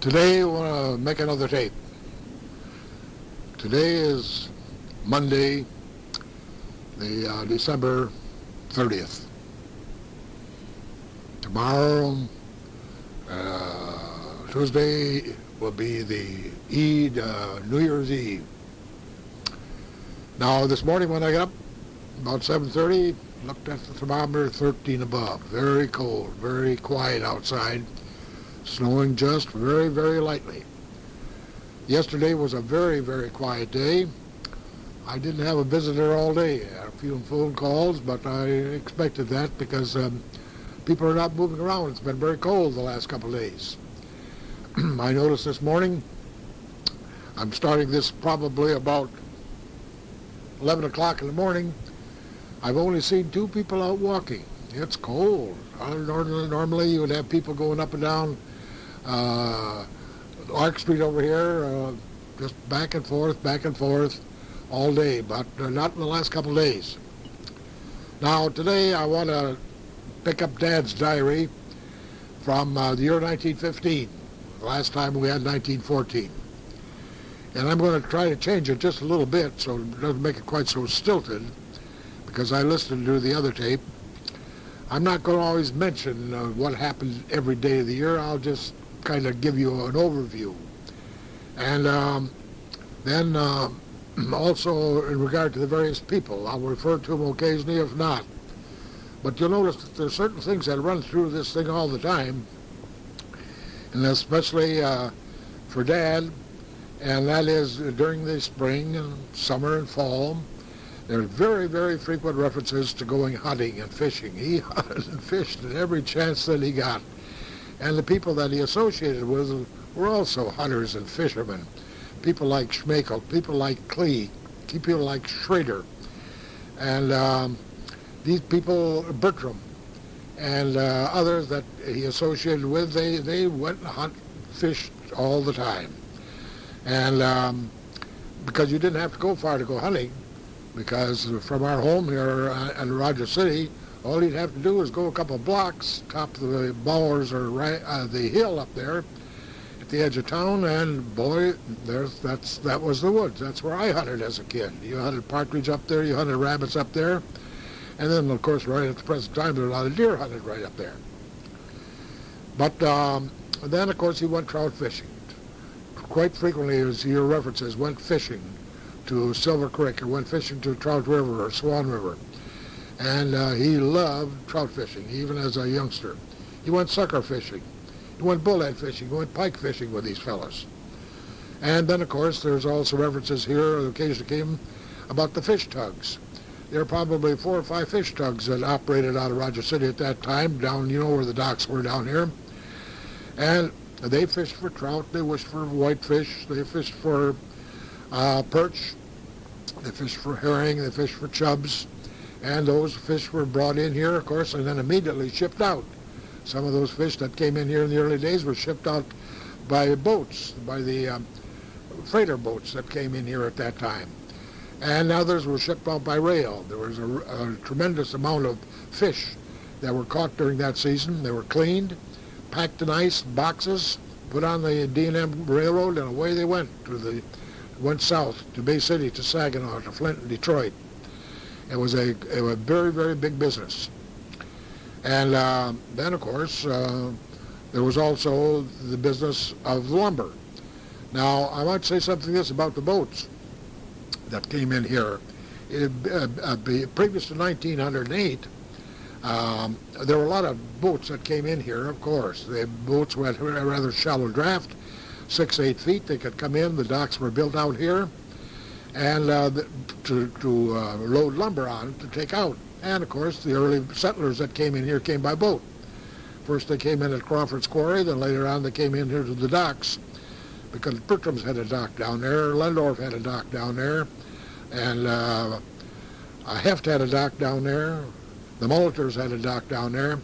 Today I want to make another tape. Today is Monday, the December 30th. Tomorrow, Tuesday, will be the Eid, New Year's Eve. Now, this morning when I got up, about 7:30, looked at the thermometer, 13 above. Very cold, very quiet outside. Snowing just very, very lightly. Yesterday was a very, very quiet day. I didn't have a visitor all day. I had a few phone calls, but I expected that because people are not moving around. It's been very cold the last couple of days. I noticed this morning, I'm starting this probably about 11 o'clock in the morning. I've only seen 2 people out walking. It's cold. Normally you would have people going up and down Arc Street over here, just back and forth all day, but not in the last couple of days. Now today I want to pick up Dad's diary from the year 1915. The last time we had 1914. And I'm going to try to change it just a little bit so it doesn't make it quite so stilted, because I listened to the other tape. I'm not going to always mention what happens every day of the year. I'll just kind of give you an overview. And then also in regard to the various people, I'll refer to them occasionally if not. But you'll notice that there are certain things that run through this thing all the time, and especially for Dad, and that is during the spring and summer and fall. There are very, very frequent references to going hunting and fishing. He hunted and fished at every chance that he got. And the people that he associated with were also hunters and fishermen. People like Schmeichel, people like Klee, people like Schrader. And these people, Bertram, and others that he associated with, they went and fished all the time. And because you didn't have to go far to go hunting, because from our home here in Rogers City, all you'd have to do is go a couple of blocks, top of the bowers or the hill up there at the edge of town, and boy, that was the woods. That's where I hunted as a kid. You hunted partridge up there, you hunted rabbits up there, and then, of course, right at the present time, there are a lot of deer hunted right up there. But then, of course, he went trout fishing. Quite frequently, as your references, went fishing to Silver Creek, or went fishing to Trout River or Swan River. And he loved trout fishing, even as a youngster. He went sucker fishing. He went bullhead fishing. He went pike fishing with these fellows. And then, of course, there's also references here, occasionally came, about the fish tugs. There were probably 4 or 5 fish tugs that operated out of Rogers City at that time, down, you know where the docks were down here. And they fished for trout, they fished for whitefish, they fished for perch, they fished for herring, they fished for chubs. And those fish were brought in here, of course, and then immediately shipped out. Some of those fish that came in here in the early days were shipped out by boats, by the freighter boats that came in here at that time. And others were shipped out by rail. There was a tremendous amount of fish that were caught during that season. They were cleaned, packed in ice boxes, put on the D&M Railroad, and away they went went south to Bay City, to Saginaw, to Flint, and Detroit. It was a very, very big business. And then, of course, there was also the business of lumber. Now, I might say something about the boats that came in here. Previous to 1908, there were a lot of boats that came in here, of course. The boats had a rather shallow draft, 6-8 feet. They could come in. The docks were built out here, and to load lumber on to take out. And, of course, the early settlers that came in here came by boat. First they came in at Crawford's Quarry, then later on they came in here to the docks, because Bertram's had a dock down there, Lendorf had a dock down there, and Heft had a dock down there, the Mulleters had a dock down there,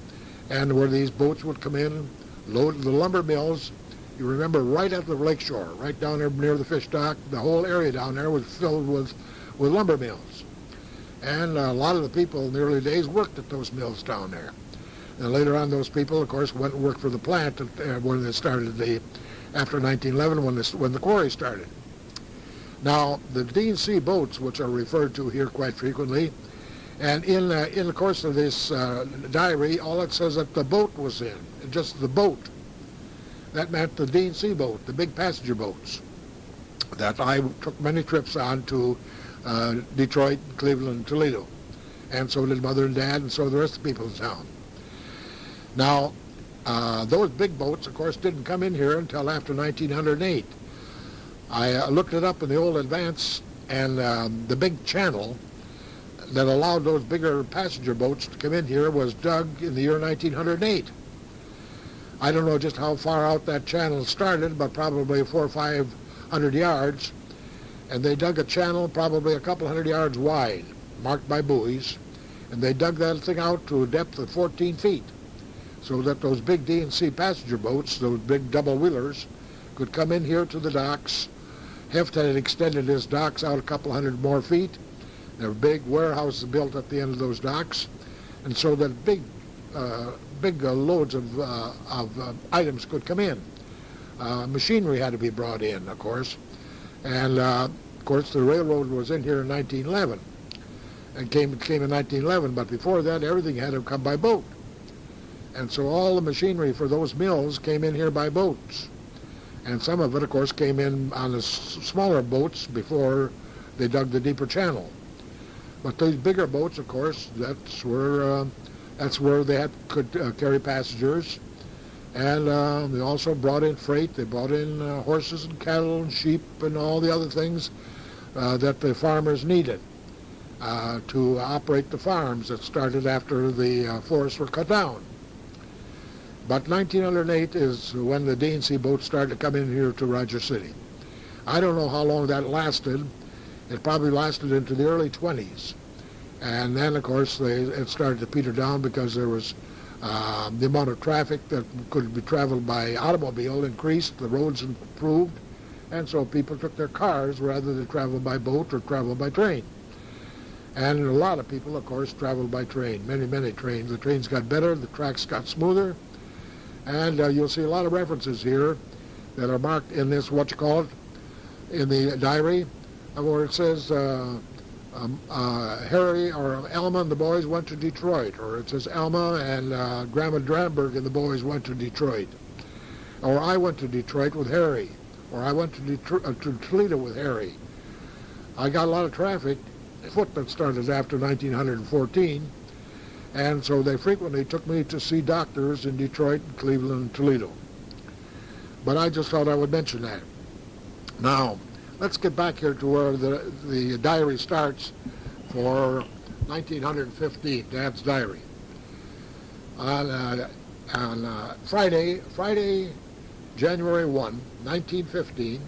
and where these boats would come in, load the lumber mills. You remember right at the lakeshore, right down there near the fish dock, the whole area down there was filled with lumber mills. And a lot of the people in the early days worked at those mills down there. And later on, those people, of course, went and worked for the plant when they started after 1911, when the quarry started. Now, the D&C boats, which are referred to here quite frequently, and in the course of this diary, all it says that the boat was in, just the boat. That meant the D&C boat, the big passenger boats, that I took many trips on to Detroit, Cleveland, Toledo. And so did Mother and Dad, and so did the rest of the people in town. Now, those big boats, of course, didn't come in here until after 1908. I looked it up in the old Advance, and the big channel that allowed those bigger passenger boats to come in here was dug in the year 1908. I don't know just how far out that channel started, but probably 400 or 500 yards. And they dug a channel probably a couple hundred yards wide, marked by buoys, and they dug that thing out to a depth of 14 feet, so that those big D&C passenger boats, those big double-wheelers, could come in here to the docks. Heft had extended his docks out a couple hundred more feet. There were big warehouses built at the end of those docks, and so that big loads of items could come in. Machinery had to be brought in, of course, and of course the railroad was in here in 1911, and came in 1911. But before that, everything had to come by boat, and so all the machinery for those mills came in here by boats, and some of it, of course, came in on the smaller boats before they dug the deeper channel. But these bigger boats, of course, that's where they could carry passengers, and they also brought in freight. They brought in horses and cattle and sheep and all the other things that the farmers needed to operate the farms that started after the forests were cut down. But 1908 is when the D&C boats started to come in here to Rogers City. I don't know how long that lasted. It probably lasted into the early 20s. And then, of course, it started to peter down because there was the amount of traffic that could be traveled by automobile increased, the roads improved, and so people took their cars rather than travel by boat or travel by train. And a lot of people, of course, traveled by train, many trains. The trains got better, the tracks got smoother, and you'll see a lot of references here that are marked in this, in the diary, where it says Harry or Elma and the boys went to Detroit, or it says Elma and Grandma Dramberg and the boys went to Detroit, or I went to Detroit with Harry, or I went to Toledo with Harry. I got a lot of traffic foot that started after 1914, and so they frequently took me to see doctors in Detroit, Cleveland, and Toledo. But I just thought I would mention that. Now, let's get back here to where the diary starts for 1915, Dad's diary. On Friday, January 1, 1915,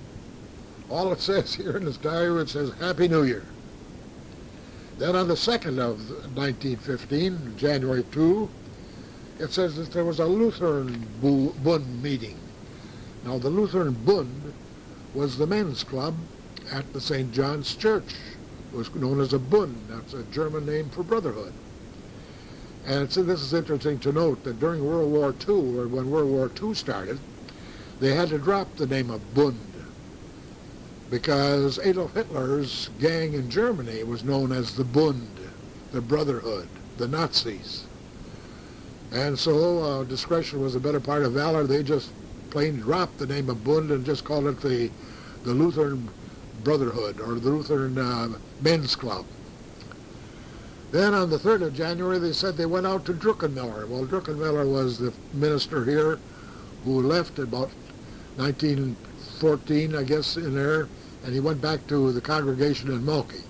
all it says here in this diary, it says, Happy New Year. Then on the 2nd of 1915, January 2, it says that there was a Lutheran Bund meeting. Now, the Lutheran Bund was the men's club at the St. John's Church. It was known as a Bund. That's a German name for brotherhood. And this is interesting to note that during World War II, or when World War II started, they had to drop the name of Bund because Adolf Hitler's gang in Germany was known as the Bund, the Brotherhood, the Nazis. And so discretion was a better part of valor. They just plain dropped the name of Bund and just called it the Lutheran Brotherhood, or the Lutheran Men's Club. Then on the 3rd of January, they said they went out to Druckenmiller. Well, Druckenmiller was the minister here who left about 1914, I guess, in there, and he went back to the congregation in Mulkey.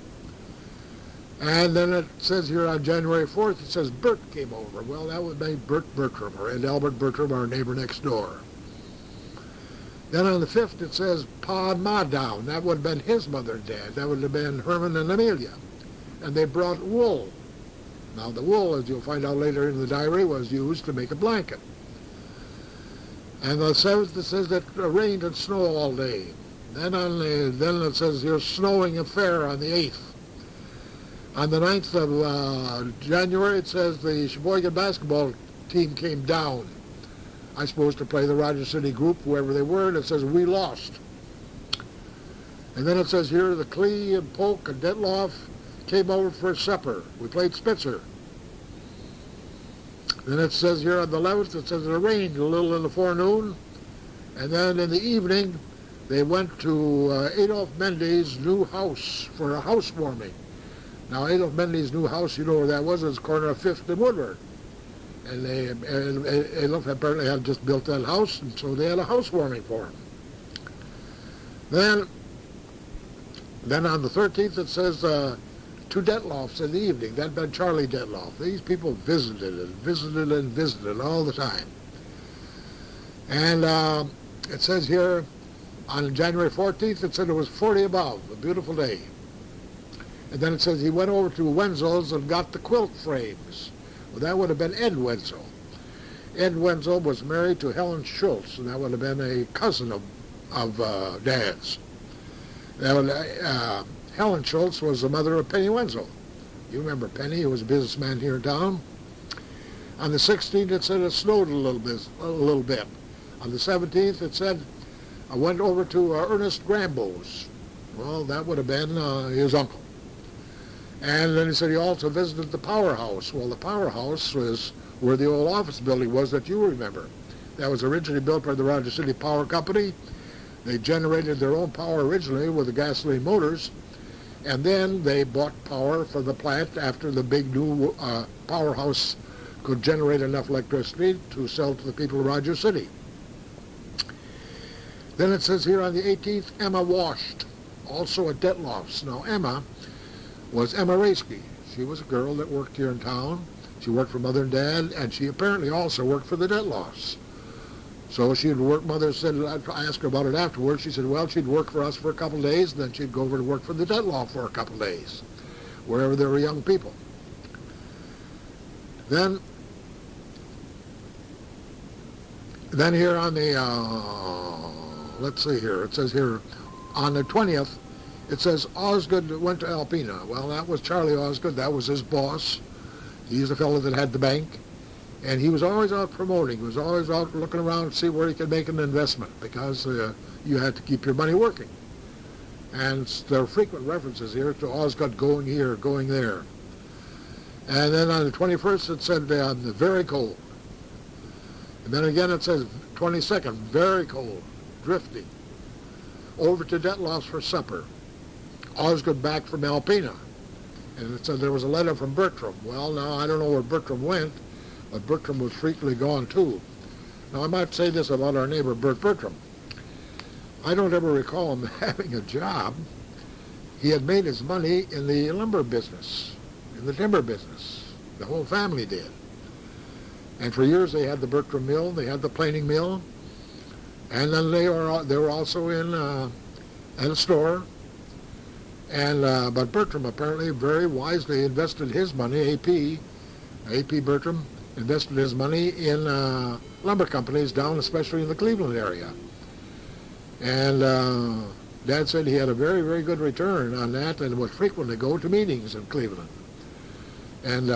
And then it says here on January 4th, it says Bert came over. Well, that would be Bert Bertram, and Albert Bertram, our neighbor next door. Then on the 5th, it says Pa and Ma down. That would have been his mother and dad. That would have been Herman and Amelia. And they brought wool. Now, the wool, as you'll find out later in the diary, was used to make a blanket. And the 7th, it says that it rained and snowed all day. Then it says here's snowing a fair on the 8th. On the 9th of January, it says the Sheboygan basketball team came down. I supposed to play the Rogers City group, whoever they were, and it says we lost. And then it says here the Clee and Polk and Detloff came over for supper. We played Spitzer. Then it says here on the 11th, it says it rained a little in the forenoon. And then in the evening, they went to Adolf Mende's new house for a housewarming. Now, Adolf Mende's new house, you know where that was? It was the corner of 5th and Woodward. And Adolf apparently had just built that house, and so they had a housewarming for him. Then on the 13th, it says two Detloffs in the evening. That'd been Charlie Detloff. These people visited and visited and visited all the time. And it says here, on January 14th, it said it was 40 above, a beautiful day. And then it says he went over to Wenzel's and got the quilt frames. Well, that would have been Ed Wenzel. Ed Wenzel was married to Helen Schultz, and that would have been a cousin of Dad's. Helen Schultz was the mother of Penny Wenzel. You remember Penny, who was a businessman here in town. On the 16th, it said it snowed a little bit. On the 17th, it said I went over to Ernest Grambua's. Well, that would have been his uncle. And then he said he also visited the powerhouse. Well, the powerhouse was where the old office building was that you remember. That was originally built by the Rogers City Power Company. They generated their own power originally with the gasoline motors, and then they bought power for the plant after the big new powerhouse could generate enough electricity to sell to the people of Rogers City. Then it says here on the 18th, Emma washed, also at Detloff's. Now, Emma was Emma Raisky. She was a girl that worked here in town. She worked for Mother and Dad, and she apparently also worked for the Detloffs. So she'd work, Mother said, I asked her about it afterwards, she said, well, she'd work for us for a couple of days, and then she'd go over to work for the Detloff for a couple of days, wherever there were young people. Then here on the, let's see here, it says here, on the 20th, it says Osgood went to Alpena. Well, that was Charlie Osgood. That was his boss. He's the fellow that had the bank. And he was always out promoting. He was always out looking around to see where he could make an investment because you had to keep your money working. And there are frequent references here to Osgood going here, going there. And then on the 21st, it said very cold. And then again, it says 22nd, very cold, drifty. Over to Detloff's for supper. Osgood back from Alpena. And it said there was a letter from Bertram. Well, now, I don't know where Bertram went, but Bertram was frequently gone, too. Now, I might say this about our neighbor, Bert Bertram. I don't ever recall him having a job. He had made his money in the lumber business, in the timber business. The whole family did. And for years, they had the Bertram Mill, they had the planing mill, and then they were also in a store. And but Bertram apparently very wisely invested his money, AP Bertram, invested his money in lumber companies down, especially in the Cleveland area. And Dad said he had a very, very good return on that and would frequently go to meetings in Cleveland. And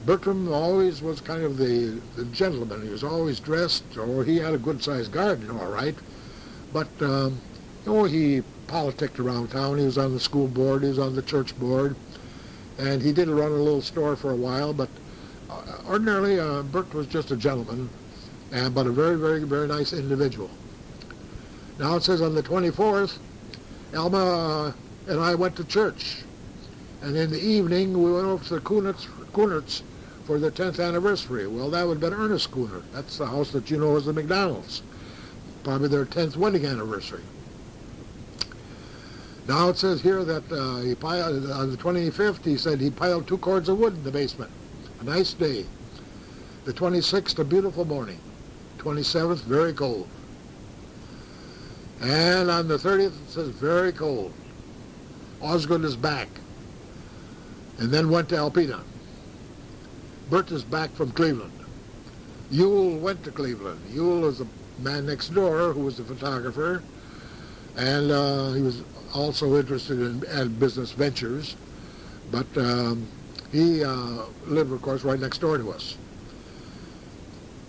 Bertram always was kind of the gentleman. He was always dressed, or he had a good-sized garden, all right. But, he politicked around town. He was on the school board, he was on the church board, and he did run a little store for a while, but ordinarily Bert was just a gentleman, but a very, very, very nice individual. Now it says on the 24th, Alma and I went to church, and in the evening we went over to the Kunerts for their 10th anniversary. Well, that would have been Ernest Kunert. That's the house that you know as the McDonald's. Probably their 10th wedding anniversary. Now it says here that he piled, on the 25th, he said he piled 2 cords of wood in the basement. A nice day. The 26th, a beautiful morning. 27th, very cold. And on the 30th, it says very cold. Osgood is back. And then went to Alpena. Bert is back from Cleveland. Ewell went to Cleveland. Ewell is the man next door who was the photographer. And he was also interested in business ventures, but he lived, of course, right next door to us.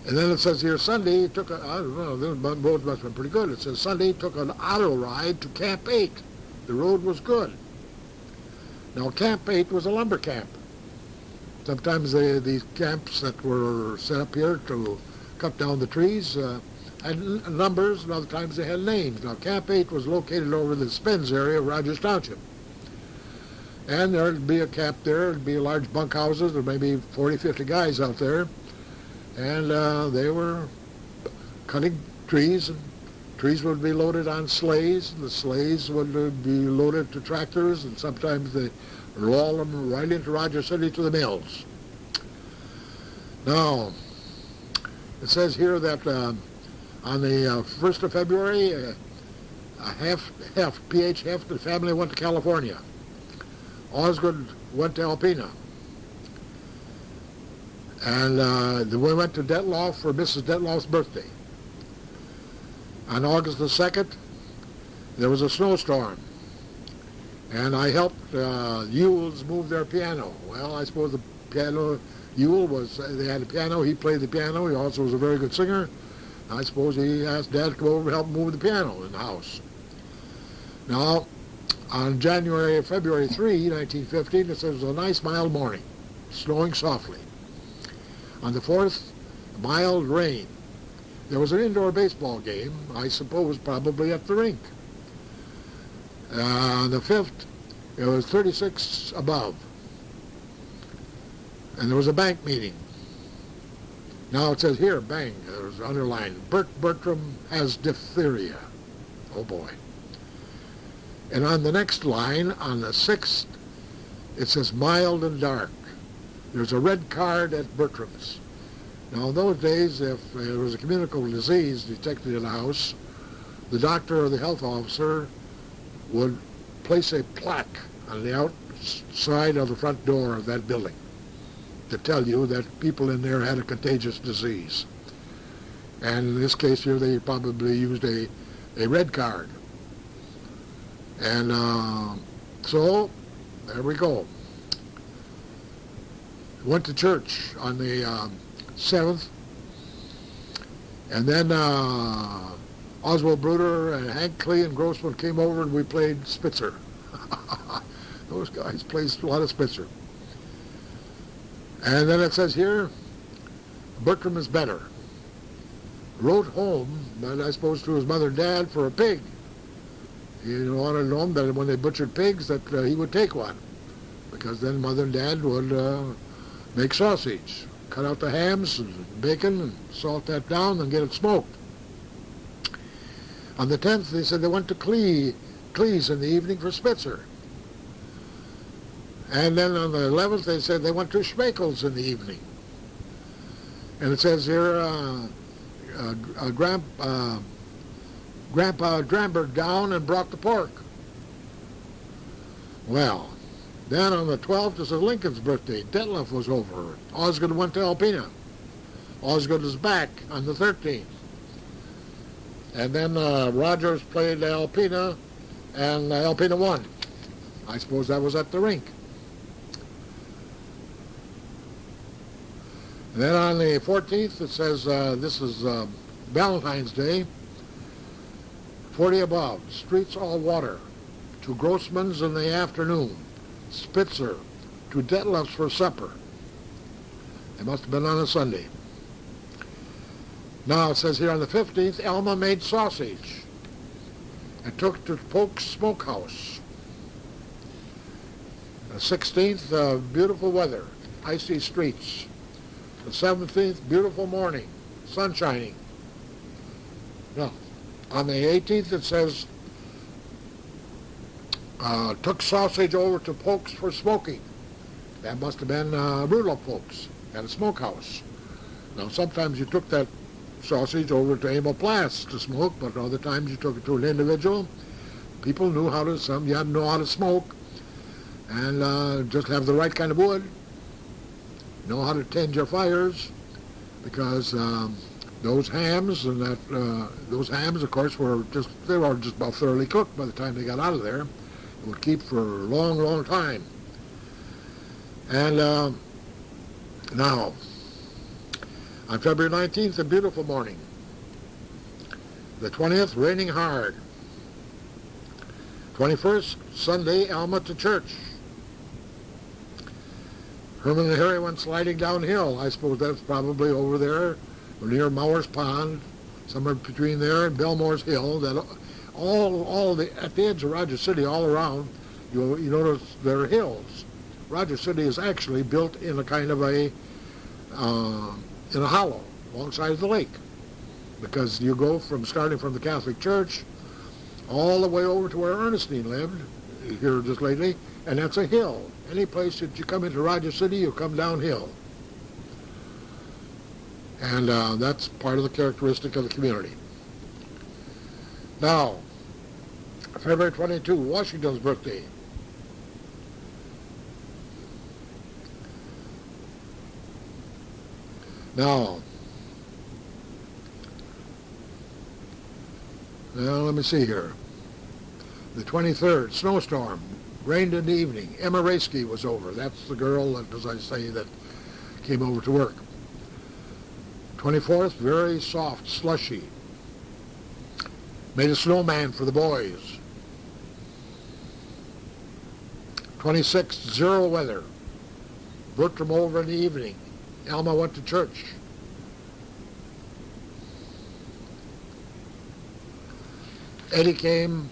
And then it says here, Sunday he took I don't know, the road must have been pretty good. It says Sunday he took an auto ride to Camp 8. The road was good. Now Camp 8 was a lumber camp. Sometimes these camps that were set up here to cut down the trees had numbers, and other times they had names. Now Camp 8 was located over the Spence area of Rogers Township. And there'd be a camp there, there'd be large bunkhouses, there may be 40, 50 guys out there. And they were cutting trees, and trees would be loaded on sleighs, and the sleighs would be loaded to tractors, and sometimes they roll them right into Rogers City to the mills. Now, it says here that on the 1st of February, the family went to California. Osgood went to Alpena. And we went to Detloff for Mrs. Detloff's birthday. On August the 2nd, there was a snowstorm. And I helped Yules move their piano. Well, I suppose the piano, they had a piano, he played the piano, he also was a very good singer. I suppose he asked Dad to come over and help move the piano in the house. Now, on February 3, 1915, it says it was a nice mild morning, snowing softly. On the 4th, mild rain. There was an indoor baseball game, I suppose probably at the rink. On the 5th, it was 36 above. And there was a bank meeting. Now it says here, bang, there's underlined, Bertram has diphtheria. Oh boy. And on the next line, on the 6th, it says mild and dark. There's a red card at Bertram's. Now, in those days, if there was a communicable disease detected in a house, the doctor or the health officer would place a plaque on the outside of the front door of that building to tell you that people in there had a contagious disease. And in this case here, they probably used a red card. And so, there we go. Went to church on the 7th, and then Oswald Bruder and Hank Klee and Grossman came over and we played Spitzer. Those guys played a lot of Spitzer. And then it says here, Bertram is better. Wrote home, but I suppose to his mother and dad, for a pig. He wanted to know them that when they butchered pigs that he would take one, because then mother and dad would make sausage, cut out the hams and bacon and salt that down and get it smoked. On the 10th, they said they went to Clee's in the evening for Spitzer. And then on the 11th, they said they went to Schmeichel's in the evening. And it says here, Grandpa Dramberg down and brought the pork. Well, then on the 12th, this is Lincoln's birthday. Detloff was over. Osgood went to Alpena. Osgood is back on the 13th. And then Rogers played Alpena, and Alpena won. I suppose that was at the rink. And then on the 14th, it says this is Valentine's Day. 40 above. Streets all water. To Grossman's in the afternoon. Spitzer to Detloff's for supper. It must have been on a Sunday. Now it says here on the 15th, Elma made sausage and took to Polk's Smokehouse. The 16th, beautiful weather, icy streets. The 17th, beautiful morning, sun shining. Now, on the 18th, it says, took sausage over to Polk's for smoking. That must have been Rudolph Polk's at a smokehouse. Now, sometimes you took that sausage over to Emil Platz to smoke, but other times you took it to an individual. People knew how to, you had to know how to smoke, and just have the right kind of wood, know how to tend your fires, because those hams and those hams, of course, they were just about thoroughly cooked by the time they got out of there. It would keep for a long, long time. And now, On February 19th, a beautiful morning. The 20th, raining hard. 21st, Sunday, Alma to church. Herman and Harry went sliding downhill. I suppose that's probably over there near Mowers Pond, somewhere between there and Belmore's Hill. That at the edge of Rogers City, all around, you notice there are hills. Rogers City is actually built in a kind of in a hollow alongside the lake, because you go starting from the Catholic Church all the way over to where Ernestine lived here just lately, and that's a hill. Any place that you come into Rogers City, you come downhill. And that's part of the characteristic of the community. Now, February 22, Washington's birthday. Now, let me see here. The 23rd, snowstorm, rained in the evening. Emma Raisky was over. That's the girl, as I say, that came over to work. 24th, very soft, slushy. Made a snowman for the boys. 26th, zero weather. Bertram over in the evening. Alma went to church. Eddie came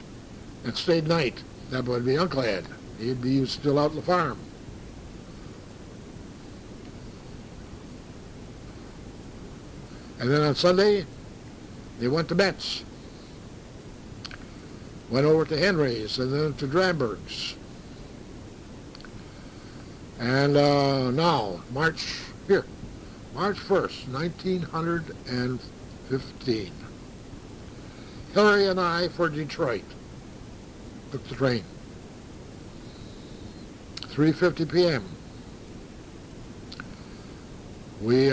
and stayed night. That would be Uncle Ed. He was still out on the farm. And then on Sunday, they went to Metz. Went over to Henry's and then to Dramberg's. And now, March 1st, 1915. Hillary and I for Detroit. Took the train. 3:50 p.m. We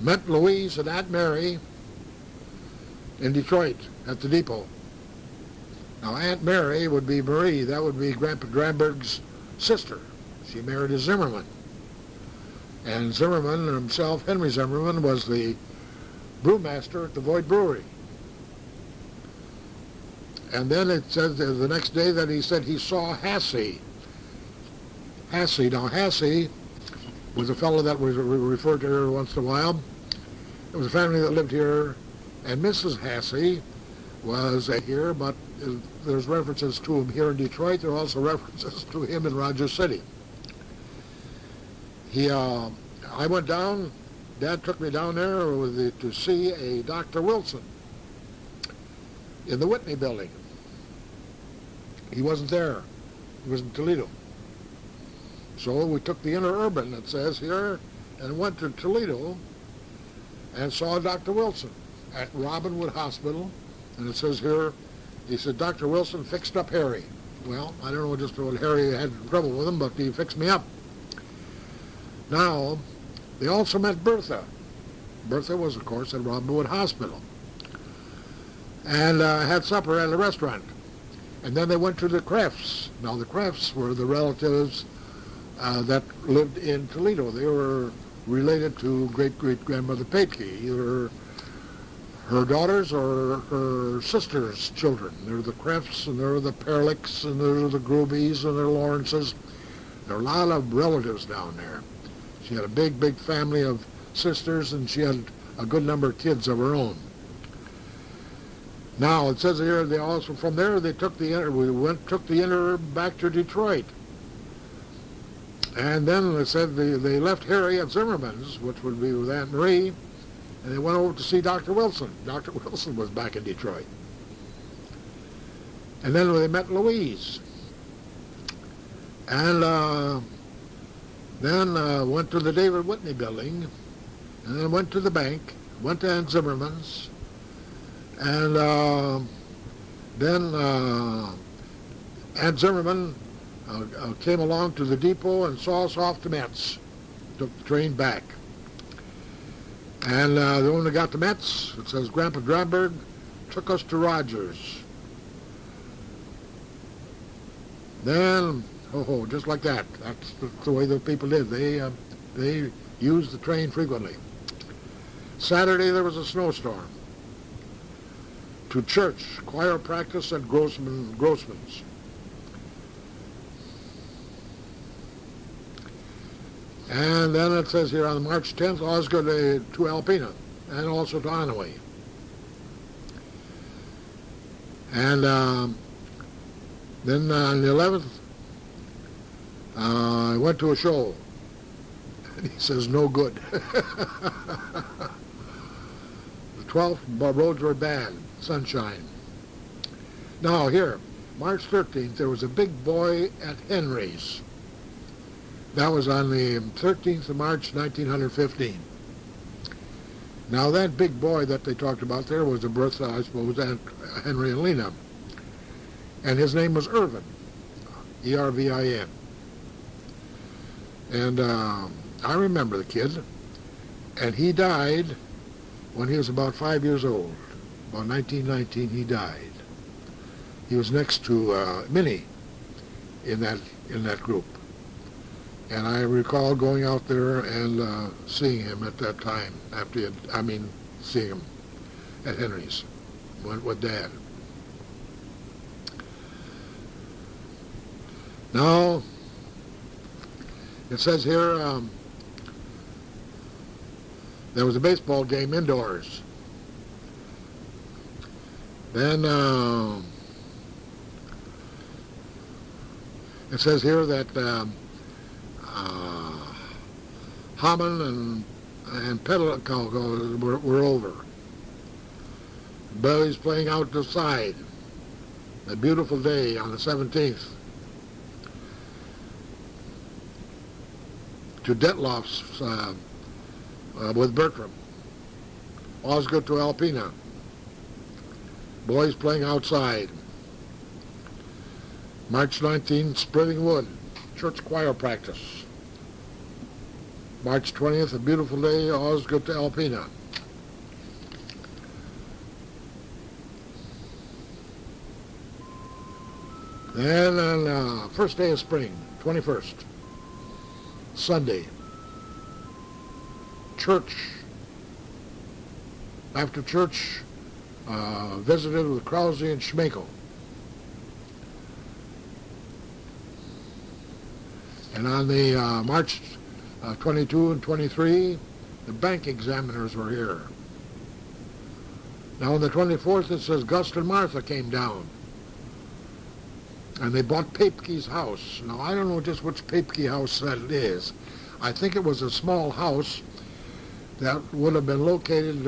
met Louise and Aunt Mary in Detroit at the depot. Now, Aunt Mary would be Marie. That would be Grandpa Dramberg's sister. She married a Zimmerman. And Zimmerman himself, Henry Zimmerman, was the brewmaster at the Voigt Brewery. And then it says the next day that he said he saw Hassey. Now Hassey was a fellow that was referred to here once in a while. It was a family that lived here, and Mrs. Hassey was here, but there's references to him here in Detroit. There are also references to him in Rogers City. I went down. Dad took me down there to see a Dr. Wilson in the Whitney building. He wasn't there. He was in Toledo. So we took the interurban, it says here, and went to Toledo and saw Dr. Wilson at Robinwood Hospital. And it says here, he said, Dr. Wilson fixed up Harry. Well, I don't know just what Harry had trouble with him, but he fixed me up. Now, they also met Bertha. Bertha was, of course, at Robinwood Hospital. And had supper at a restaurant. And then they went to the Crefts. Now, the Crefts were the relatives that lived in Toledo. They were related to great-great-grandmother Patke, either her daughters or her sister's children. There are the Crefts, and there are the Perlicks, and there are the Grubies, and there are Lawrences. There are a lot of relatives down there. She had a big, big family of sisters, and she had a good number of kids of her own. Now, it says here, they also, from there, they took the inter back to Detroit. And then they said they left Harry at Zimmerman's, which would be with Aunt Marie, and they went over to see Dr. Wilson. Dr. Wilson was back in Detroit. And then they met Louise. And then went to the David Whitney building, and then went to the bank, went to Aunt Zimmerman's, and then Aunt Zimmerman came along to the depot and saw us off to Metz. Took the train back. And when we got to Metz, it says Grandpa Dramberg took us to Rogers. Then, just like that. That's the way the people did. They used the train frequently. Saturday there was a snowstorm. To church, choir practice at Grossman's. And then it says here on March 10th, Osgood to Alpena and also to Onaway. And then on the 11th, I went to a show. And he says, no good. The 12th, roads were bad, sunshine. Now here, March 13th, there was a big boy at Henry's. That was on the 13th of March, 1915. Now that big boy that they talked about there was the birth, I suppose, Aunt Henry and Lena. And his name was Irvin, E-R-V-I-N. And I remember the kid, and he died when he was about 5 years old. About 1919, he died. He was next to Minnie in that group. And I recall going out there and seeing him at that time, seeing him at Henry's, went with Dad. Now, it says here, there was a baseball game indoors. Then, it says here that Hammond and Petticoat were over. Billy's playing out the side. A beautiful day on the 17th. To Detloff's with Bertram. Osgood to Alpena. Boys playing outside. March 19th, Spreading Wood. Church choir practice. March 20th, a beautiful day, Osgood to Alpena. Then on first day of spring, 21st, Sunday, church. After church, visited with Krause and Schmekel. And on the March 22 and 23, the bank examiners were here. Now on the 24th, it says Gus and Martha came down. And they bought Papeke's house. Now I don't know just which Papeke house that it is. I think it was a small house that would have been located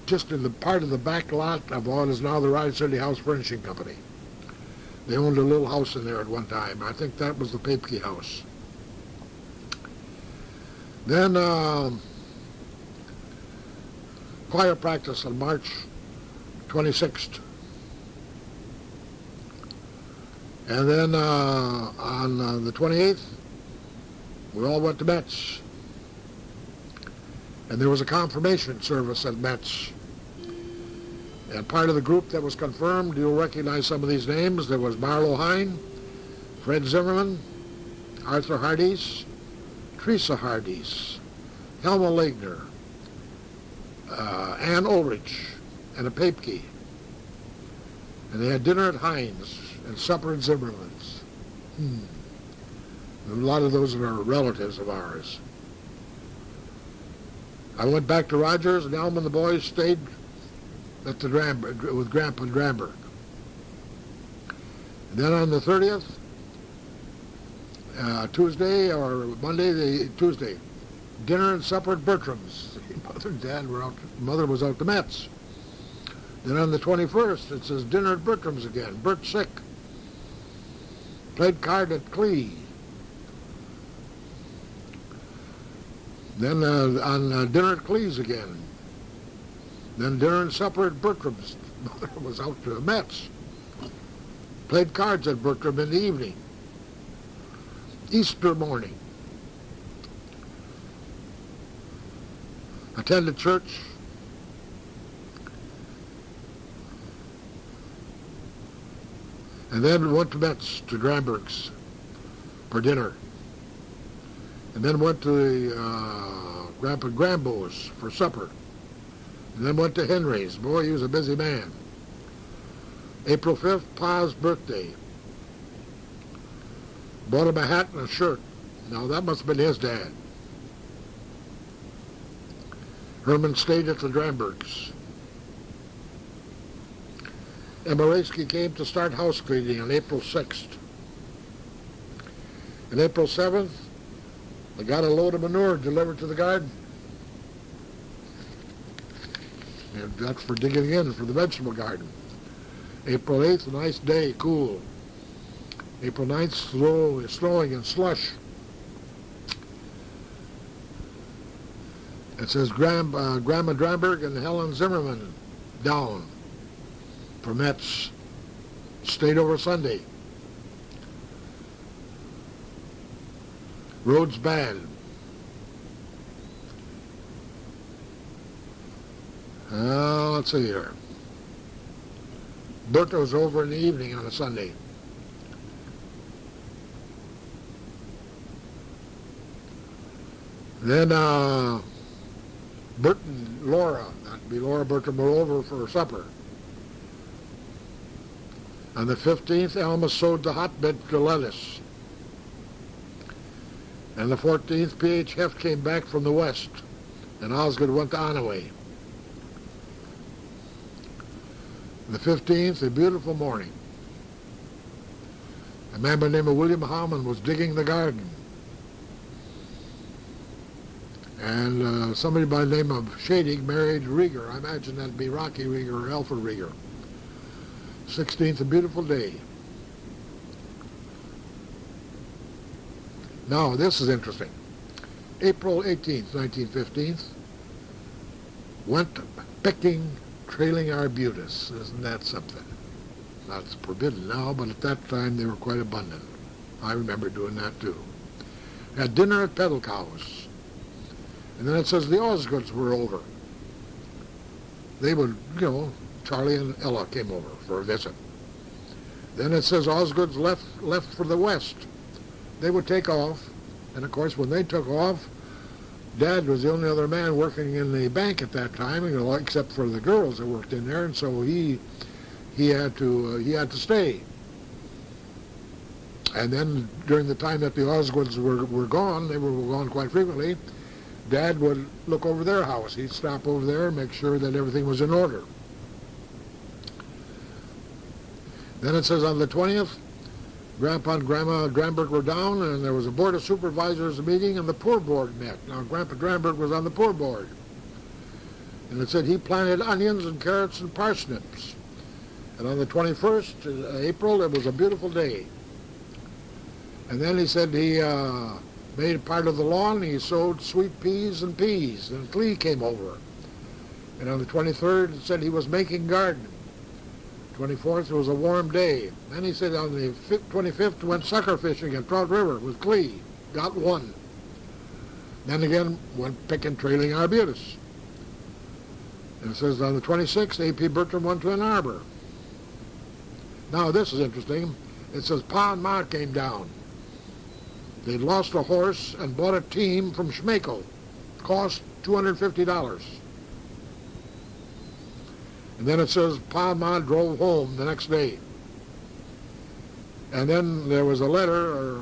just in the part of the back lot of what is now the Ride City House Furnishing Company. They owned a little house in there at one time. I think that was the Papeke house. Then choir practice on March 26th. And then on the 28th, we all went to Metz. And there was a confirmation service at Metz. And part of the group that was confirmed, you'll recognize some of these names. There was Marlo Hine, Fred Zimmerman, Arthur Hardies, Teresa Hardies, Helma Legner, Ann Ulrich, and a Papeke. And they had dinner at Hines and supper at Zimmerman's. A lot of those are relatives of ours. I went back to Rogers, and Elm and the boys stayed at the with Grandpa and Dramberg. And then on the 30th, Tuesday or Monday, Tuesday, dinner and supper at Bertram's. Mother and Dad were out. Mother was out to Metz. Then on the 21st, it says dinner at Bertram's again. Bert's sick. Played card at Clee. Then on dinner at Clee's again. Then dinner and supper at Bertram's. Mother was out to Metz. Played cards at Bertram in the evening. Easter morning. Attended church. And then went to Metz, to Dramberg's, for dinner. and then went to the Grandpa Grambua's for supper, and then went to Henry's. Boy, he was a busy man. April 5th, Pa's birthday. Bought him a hat and a shirt. Now, that must have been his dad. Herman stayed at the Drambergs. Emma Raisky came to start house cleaning on April 6th. On April 7th, they got a load of manure delivered to the garden. And that's for digging in for the vegetable garden. April 8th, a nice day, cool. April 9th, snowing and slush. It says Grandma Dramberg and Helen Zimmerman down for Mets. Stayed over Sunday. Roads bad. Let's see here. Bertha was over in the evening on a Sunday. Then Bert and Laura, that'd be Laura Bertram, were over for supper. On the 15th, Alma sowed the hotbed to lettuce. And the 14th, P.H. Heft came back from the west, and Osgood went to Onaway. The 15th, a beautiful morning. A man by the name of William Howman was digging the garden. And somebody by the name of Shadig married Rieger. I imagine that'd be Rocky Rieger or Alfred Rieger. 16th, a beautiful day. Now, this is interesting. April 18th, 1915, went picking trailing arbutus. Isn't that something? That's forbidden now, but at that time they were quite abundant. I remember doing that too. Had dinner at Peddle Cow's. And then it says the Osgoods were over. They would, Charlie and Ella came over for a visit. Then it says Osgoods left for the west. They would take off, and of course when they took off, Dad was the only other man working in the bank at that time, except for the girls that worked in there, and so he had to stay. And then during the time that the Osgoods were gone, they were gone quite frequently, Dad would look over their house. He'd stop over there and make sure that everything was in order. Then it says on the 20th, Grandpa and Grandma Dramberg were down, and there was a Board of Supervisors meeting, and the Poor Board met. Now, Grandpa Dramberg was on the Poor Board. And it said he planted onions and carrots and parsnips. And on the 21st, April, it was a beautiful day. And then he said he made part of the lawn. He sowed sweet peas. And Clee came over. And on the 23rd, it said he was making garden. 24th, it was a warm day. Then he said on the 25th, went sucker fishing at Trout River with Clee. Got one. Then again, went picking trailing arbutus. And it says on the 26th, A.P. Bertram went to Ann Arbor. Now, this is interesting. It says Pa and Ma came down. They'd lost a horse and bought a team from Schmekel. Cost $250. And then it says Pa and Ma drove home the next day. And then there was a letter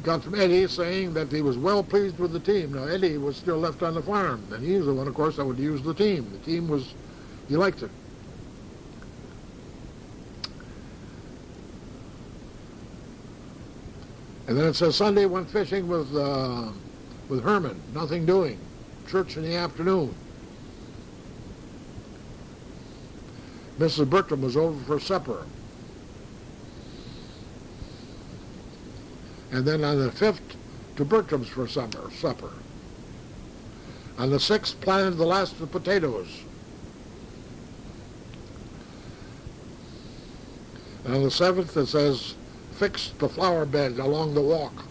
got from Eddie saying that he was well pleased with the team. Now, Eddie was still left on the farm, and he was the one, of course, that would use the team. The team he liked it. And then it says Sunday went fishing with Herman. Nothing doing. Church in the afternoon. Mrs. Bertram was over for supper. And then on the 5th, to Bertram's for supper. On the 6th, planted the last of the potatoes. And on the 7th, it says, fixed the flower bed along the walk.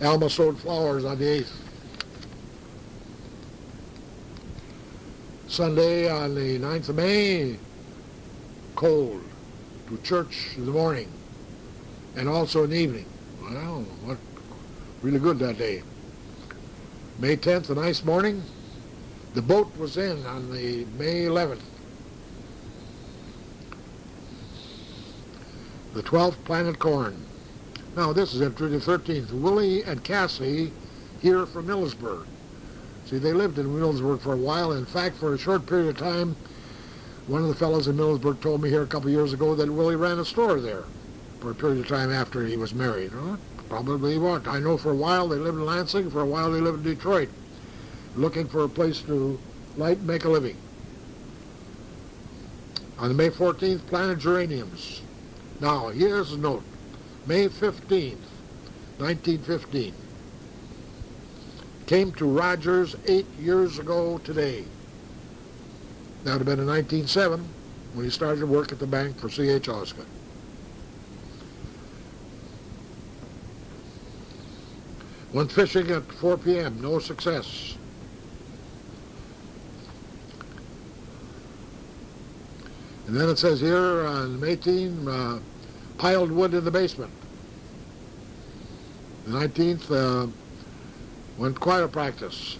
Alma sowed flowers on the 8th. Sunday on the 9th of May, cold, to church in the morning. and also in the evening. Well, what really good that day. May 10th, a nice morning. The boat was in on the May 11th. The 12th planted corn. Now this is entry the 13th. Willie and Cassie here from Millersburg. See, they lived in Millersburg for a while. In fact, for a short period of time, one of the fellows in Millersburg told me here a couple of years ago that Willie ran a store there for a period of time after he was married. Well, probably what. I know for a while they lived in Lansing, for a while they lived in Detroit, looking for a place to light and make a living. On the May 14th, planted geraniums. Now, here's a note. May 15th, 1915. Came to Rogers 8 years ago today. That would have been in 1907 when he started to work at the bank for C.H. Osgood. Went fishing at 4 p.m., no success. And then it says here on May 18, piled wood in the basement. The 19th, went choir practice.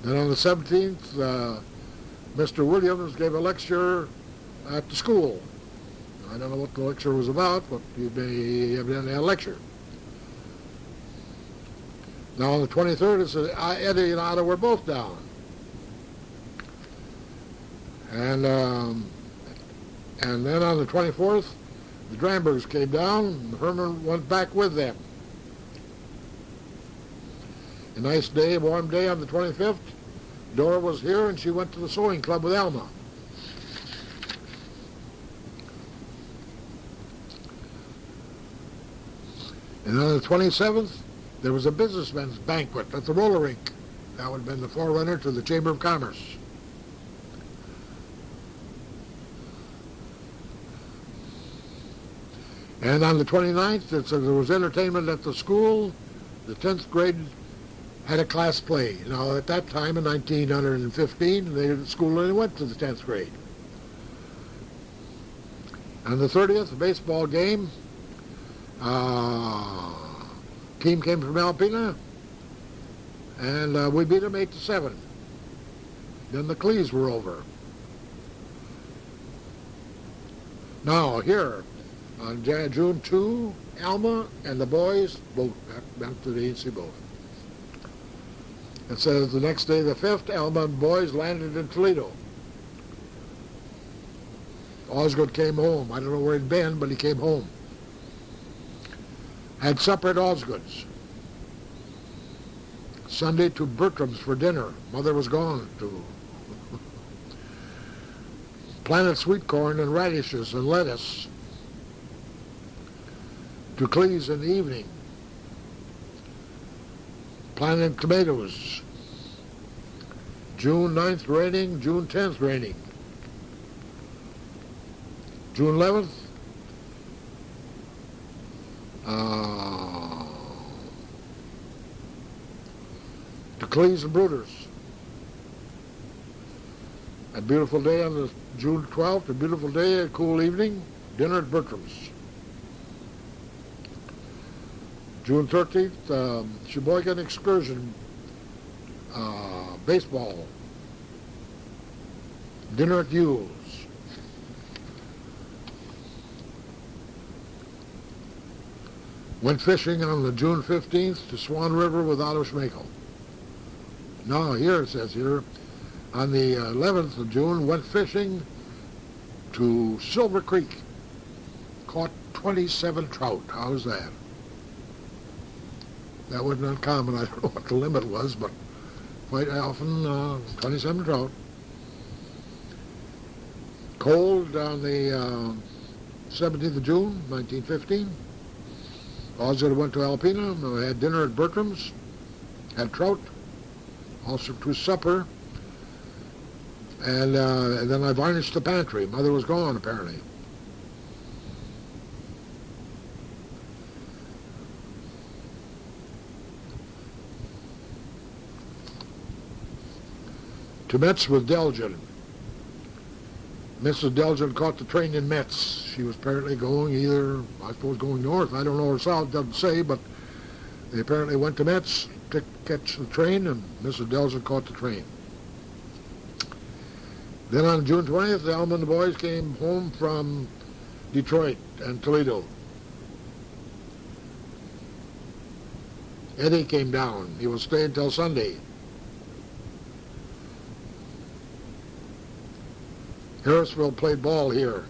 Then on the 17th, Mr. Williams gave a lecture at the school. I don't know what the lecture was about, but he evidently had a lecture. Now on the 23rd, it says Eddie and Otto were both down. And then on the 24th, the Drambergs came down. Herman went back with them. A nice day, warm day on the 25th. Dora was here, and she went to the sewing club with Alma. And on the 27th, there was a businessman's banquet at the roller rink. That would have been the forerunner to the Chamber of Commerce. And on the 29th, it said there was entertainment at the school. The 10th grade had a class play. Now, at that time, in 1915, the school only went to the 10th grade. On the 30th, a baseball game. Team came from Alpena, and we beat them 8-7. Then the Clees were over. Now, here, on June 2, Alma and the boys both went to the Easy boat. It says the next day, the 5th, Alma and boys landed in Toledo. Osgood came home. I don't know where he'd been, but he came home. Had supper at Osgood's. Sunday to Bertram's for dinner. Mother was gone too. Planted sweet corn and radishes and lettuce. To Cleese in the evening. Planted tomatoes. June 9th raining, June 10th raining. June 11th, to Cleese and Bruders. A beautiful day on the June 12th, a beautiful day, a cool evening, dinner at Bertram's. June 13th, Sheboygan excursion, baseball, dinner at Yule's. Went fishing on the June 15th to Swan River with Otto Schmeichel. Now here it says here, on the 11th of June, went fishing to Silver Creek. Caught 27 trout. How's that? That wasn't uncommon. I don't know what the limit was, but quite often 27 trout. Cold on the 17th of June, 1915. Osgood went to Alpena, had dinner at Bertram's, had trout, also to supper, and then I varnished the pantry. Mother was gone, apparently. To Metz with Delgin. Mrs. Delgin caught the train in Metz. She was apparently going either, I suppose, going north. I don't know, or south, doesn't say, but they apparently went to Metz to catch the train, and Mrs. Delson caught the train. Then on June 20th, Alma and the boys came home from Detroit and Toledo. Eddie came down. He was staying until Sunday. Harrisville played ball here.